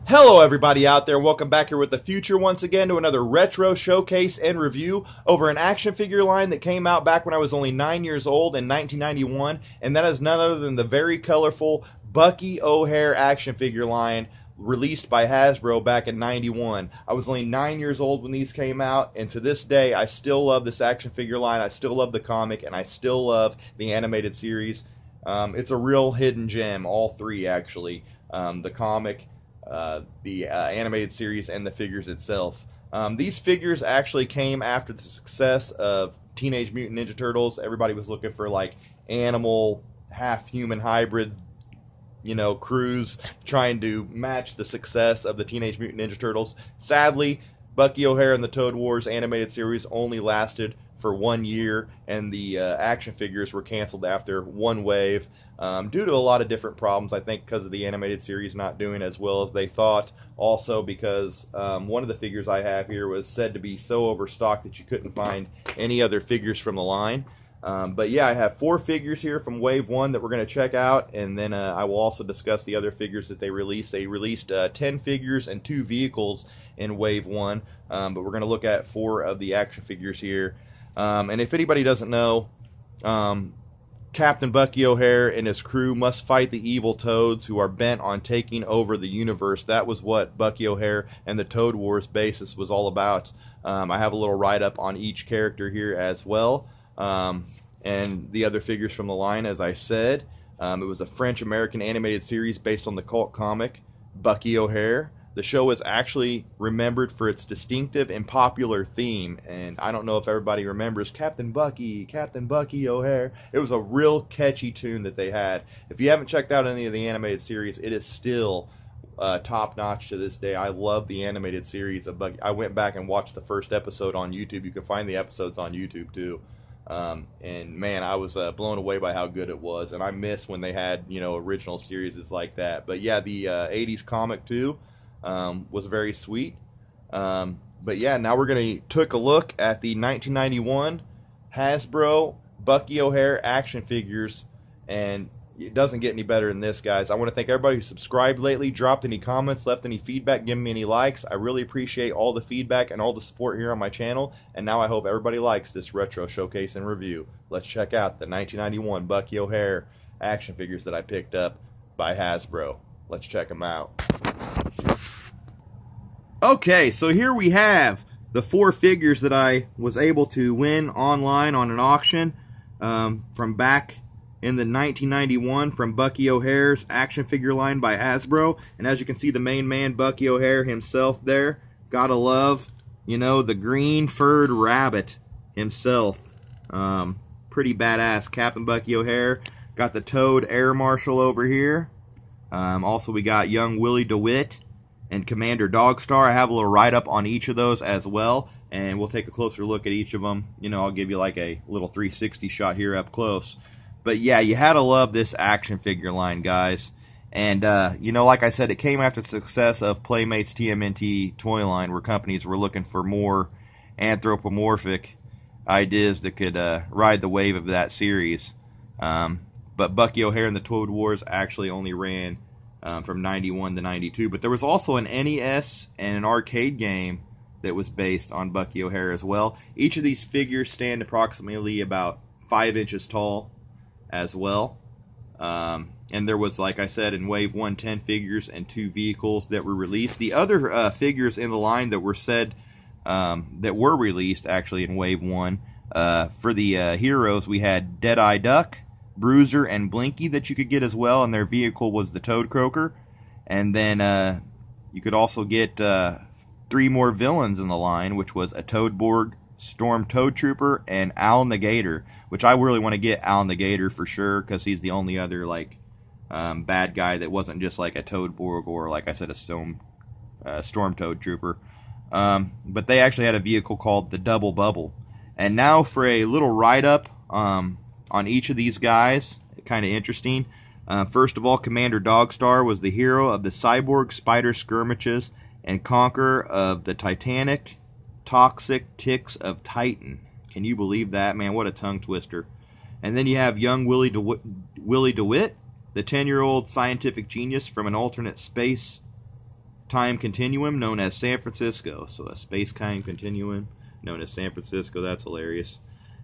Hello everybody out there, welcome back here with the future once again to another retro showcase and review over an action figure line that came out back when I was only 9 years old in 1991, and that is none other than the very colorful Bucky O'Hare action figure line released by Hasbro back in 91. I was only 9 years old when these came out, and to this day I still love this action figure line. I still love the comic, and I still love the animated series. It's a real hidden gem, all three actually. The comic, the animated series, and the figures itself. These figures actually came after the success of Teenage Mutant Ninja Turtles. Everybody was looking for like animal, half-human hybrid, crews trying to match the success of the Teenage Mutant Ninja Turtles. Sadly, Bucky O'Hare and the Toad Wars animated series only lasted for 1 year, and the action figures were canceled after one wave due to a lot of different problems. I think because of the animated series not doing as well as they thought. Also because one of the figures I have here was said to be so overstocked that you couldn't find any other figures from the line. But yeah, I have 4 figures here from Wave 1 that we're going to check out, and then I will also discuss the other figures that they released. They released 10 figures and 2 vehicles in Wave 1, but we're going to look at 4 of the action figures here. And if anybody doesn't know, Captain Bucky O'Hare and his crew must fight the evil Toads who are bent on taking over the universe. That was what Bucky O'Hare and the Toad Wars basis was all about. I have a little write-up on each character here as well. And the other figures from the line, as I said. It was a French-American animated series based on the cult comic Bucky O'Hare. The show is actually remembered for its distinctive and popular theme, and I don't know if everybody remembers Captain Bucky O'Hare. It was a real catchy tune that they had. If you haven't checked out any of the animated series, it is still top-notch to this day. I love the animated series of Bucky. I went back and watched the first episode on YouTube. You can find the episodes on YouTube too. And man, I was blown away by how good it was, and I miss when they had original series like that. But yeah, the 80s comic too was very sweet. But yeah, now we're going to take a look at the 1991 Hasbro Bucky O'Hare action figures, and it doesn't get any better than this, guys. I want to thank everybody who subscribed lately, dropped any comments, left any feedback, given me any likes. I really appreciate all the feedback and all the support here on my channel, and now I hope everybody likes this retro showcase and review. Let's check out the 1991 Bucky O'Hare action figures that I picked up by Hasbro. Let's check them out. Okay, so here we have the 4 figures that I was able to win online on an auction from back in the 1991 from Bucky O'Hare's action figure line by Hasbro. And as you can see, the main man, Bucky O'Hare himself there. Gotta love, the green furred rabbit himself. Pretty badass. Captain Bucky O'Hare. Got the Toad Air Marshal over here. Also, we got young Willie DeWitt and Commander Dogstar. I have a little write-up on each of those as well, and we'll take a closer look at each of them. I'll give you like a little 360 shot here up close. But yeah, you had to love this action figure line, guys. And, like I said, it came after the success of Playmate's TMNT toy line, where companies were looking for more anthropomorphic ideas that could ride the wave of that series. But Bucky O'Hare and the Toad Wars actually only ran from 91 to 92. But there was also an NES and an arcade game that was based on Bucky O'Hare as well. Each of these figures stand approximately about 5 inches tall as well. And there was, like I said, in Wave 1, 10 figures and 2 vehicles that were released. The other figures in the line that were said that were released actually in Wave 1, for the heroes, we had Deadeye Duck, Bruiser, and Blinky that you could get as well, and their vehicle was the Toad Croaker. And then you could also get 3 more villains in the line, which was a Toadborg, Storm Toad Trooper, and Al Negator, which I really want to get Al Negator for sure, because he's the only other bad guy that wasn't just like a Toadborg or, like I said, a Storm Toad Trooper. But they actually had a vehicle called the Double Bubble. And now for a little write-up on each of these guys, kind of interesting. First of all, Commander Dogstar was the hero of the Cyborg Spider Skirmishes and conqueror of the Titanic Toxic Ticks of Titan. Can you believe that, man? What a tongue twister. And then you have young Willie DeWitt, the 10-year-old scientific genius from an alternate space time continuum known as San Francisco. So a space-time continuum known as San Francisco. That's hilarious.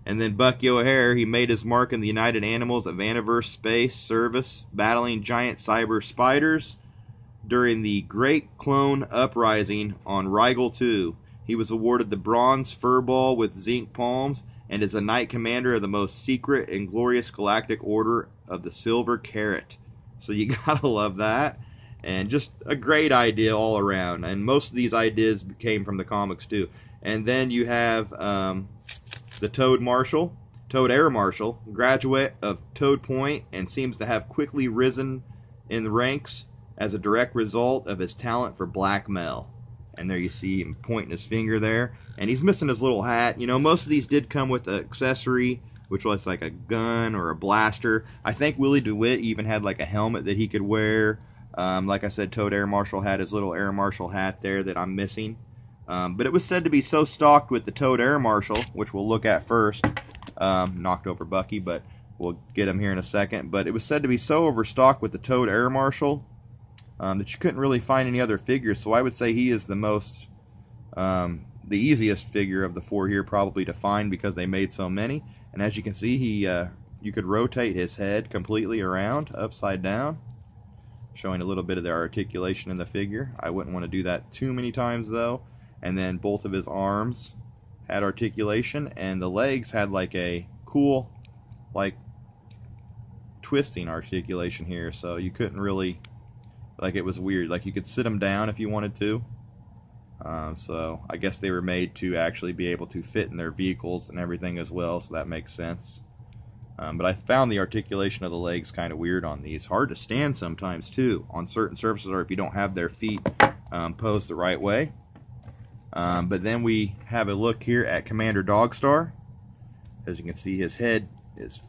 And then Bucky O'Hare, he made his mark in the United Animals of Aniverse Space Service, battling giant cyber spiders during the Great Clone Uprising on Rigel 2. He was awarded the Bronze Furball with zinc palms and is a Knight Commander of the most secret and glorious galactic order of the Silver Carrot. So you gotta love that. And just a great idea all around. And most of these ideas came from the comics too. And then you have the Toad Marshal, Toad Air Marshal, graduate of Toad Point, and seems to have quickly risen in the ranks as a direct result of his talent for blackmail. And there you see him pointing his finger there. And he's missing his little hat. You know, most of these did come with an accessory, which was like a gun or a blaster. I think Willie DeWitt even had like a helmet that he could wear. Like I said, Toad Air Marshal had his little Air Marshal hat there that I'm missing. But it was said to be so stocked with the Toad Air Marshal, which we'll look at first. Knocked over Bucky, but we'll get him here in a second. But it was said to be so overstocked with the Toad Air Marshal that you couldn't really find any other figures. So I would say he is the most, the easiest figure of the four here probably to find because they made so many. And as you can see, you could rotate his head completely around, upside down, showing a little bit of the articulation in the figure. I wouldn't want to do that too many times though. And then both of his arms had articulation, and the legs had like a cool, like, twisting articulation here. So you couldn't really, like, it was weird. Like, you could sit them down if you wanted to. So I guess they were made to actually be able to fit in their vehicles and everything as well, so that makes sense. But I found the articulation of the legs kind of weird on these. Hard to stand sometimes too on certain surfaces, or if you don't have their feet posed the right way. But then we have a look here at Commander Dogstar. As you can see, his head is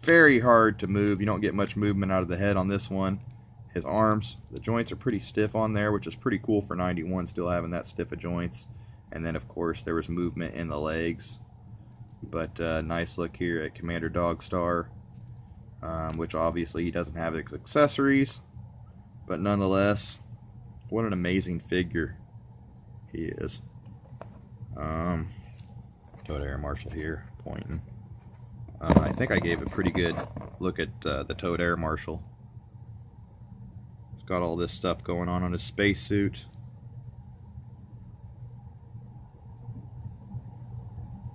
very hard to move. You don't get much movement out of the head on this one. His arms, the joints are pretty stiff on there, which is pretty cool for 91, still having that stiff of joints. And then, of course, there was movement in the legs. But nice look here at Commander Dogstar, which obviously he doesn't have his accessories. But nonetheless, what an amazing figure he is. Toad Air Marshal here, pointing. I think I gave a pretty good look at the Toad Air Marshal. He's got all this stuff going on his spacesuit.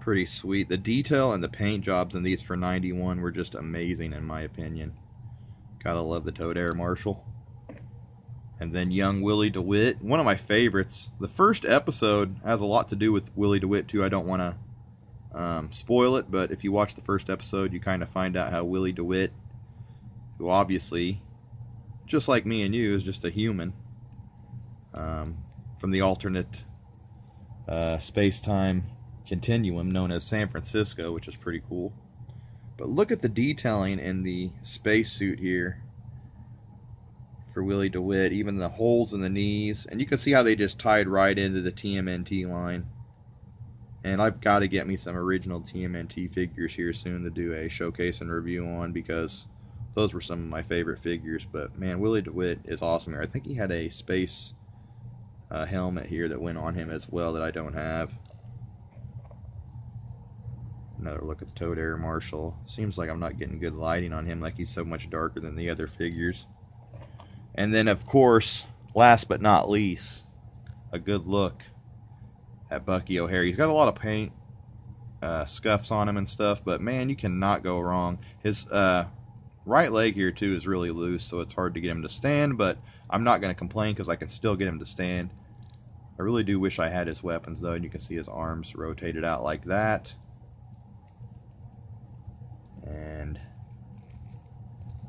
Pretty sweet. The detail and the paint jobs in these for 91 were just amazing in my opinion. Gotta love the Toad Air Marshal. And then young Willie DeWitt, one of my favorites. The first episode has a lot to do with Willie DeWitt too. I don't want to spoil it, but if you watch the first episode, you kind of find out how Willie DeWitt, who obviously, just like me and you, is just a human from the alternate space-time continuum known as San Francisco, which is pretty cool. But look at the detailing in the spacesuit here for Willie DeWitt, even the holes in the knees, and you can see how they just tied right into the TMNT line. And I've got to get me some original TMNT figures here soon to do a showcase and review on, because those were some of my favorite figures. But man, Willie DeWitt is awesome here. I think he had a space helmet here that went on him as well that I don't have. Another look at the Toad Air Marshal. Seems like I'm not getting good lighting on him, like he's so much darker than the other figures. And then, of course, last but not least, a good look at Bucky O'Hare. He's got a lot of paint scuffs on him and stuff, but man, you cannot go wrong. His right leg here, too, is really loose, so it's hard to get him to stand, but I'm not going to complain because I can still get him to stand. I really do wish I had his weapons, though, and you can see his arms rotated out like that. And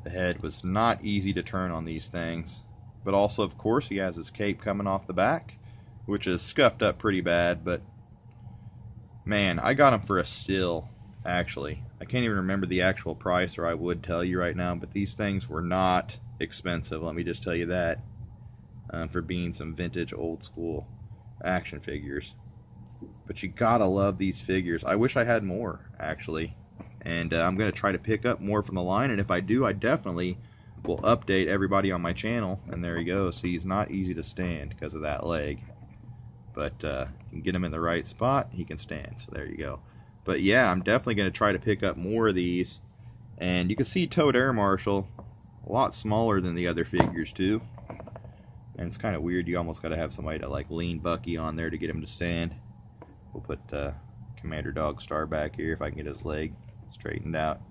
the head was not easy to turn on these things. But also, of course, he has his cape coming off the back, which is scuffed up pretty bad. But man, I got him for a steal, actually. I can't even remember the actual price, or I would tell you right now, but these things were not expensive, let me just tell you that, for being some vintage old school action figures. But you gotta love these figures. I wish I had more, actually. And I'm going to try to pick up more from the line, and if I do, I definitely will update everybody on my channel. And there he goes. See, he's not easy to stand because of that leg. But you can get him in the right spot, he can stand. So there you go. But yeah, I'm definitely going to try to pick up more of these. And you can see Toad Air Marshal, a lot smaller than the other figures too. And it's kind of weird, you almost got to have somebody to like lean Bucky on there to get him to stand. We'll put Commander Dog Star back here if I can get his leg straightened out.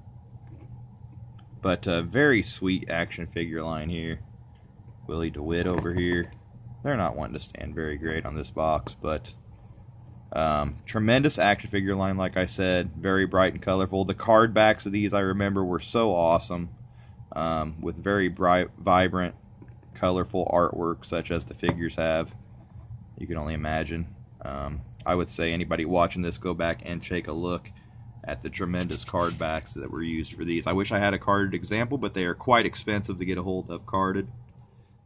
But very sweet action figure line here. Willie DeWitt over here. They're not wanting to stand very great on this box, but tremendous action figure line, like I said. Very bright and colorful. The card backs of these, I remember, were so awesome, with very bright, vibrant, colorful artwork, such as the figures have. You can only imagine. I would say anybody watching this, go back and take a look at the tremendous card backs that were used for these. I wish I had a carded example, but they are quite expensive to get a hold of carded.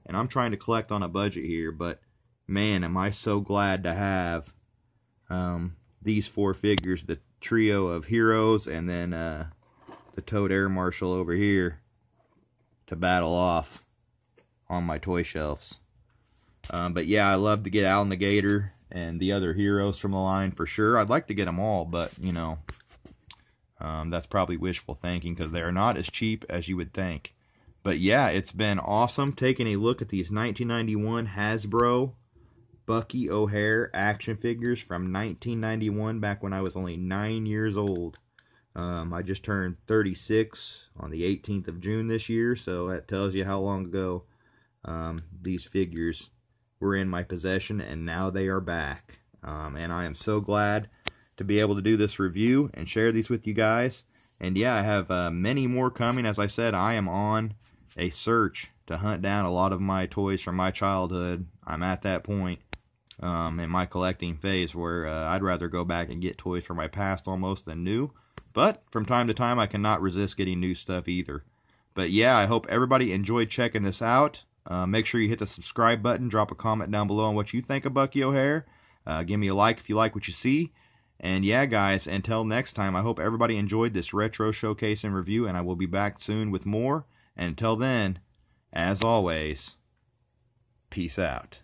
And I'm trying to collect on a budget here, but man, am I so glad to have these 4 figures, the trio of heroes and then the Toad Air Marshal over here to battle off on my toy shelves. But yeah, I love to get Al the Gator and the other heroes from the line for sure. I'd like to get them all, but you know, that's probably wishful thinking because they are not as cheap as you would think. But yeah, it's been awesome taking a look at these 1991 Hasbro Bucky O'Hare action figures from 1991, back when I was only 9 years old. I just turned 36 on the 18th of June this year, so that tells you how long ago these figures were in my possession, and now they are back. And I am so glad to be able to do this review and share these with you guys. And yeah, I have many more coming. As I said, I am on a search to hunt down a lot of my toys from my childhood. I'm at that point in my collecting phase where I'd rather go back and get toys from my past almost than new. But from time to time, I cannot resist getting new stuff either. But yeah, I hope everybody enjoyed checking this out. Make sure you hit the subscribe button. Drop a comment down below on what you think of Bucky O'Hare. Give me a like if you like what you see. And yeah, guys, until next time, I hope everybody enjoyed this retro showcase and review, and I will be back soon with more. And until then, as always, peace out.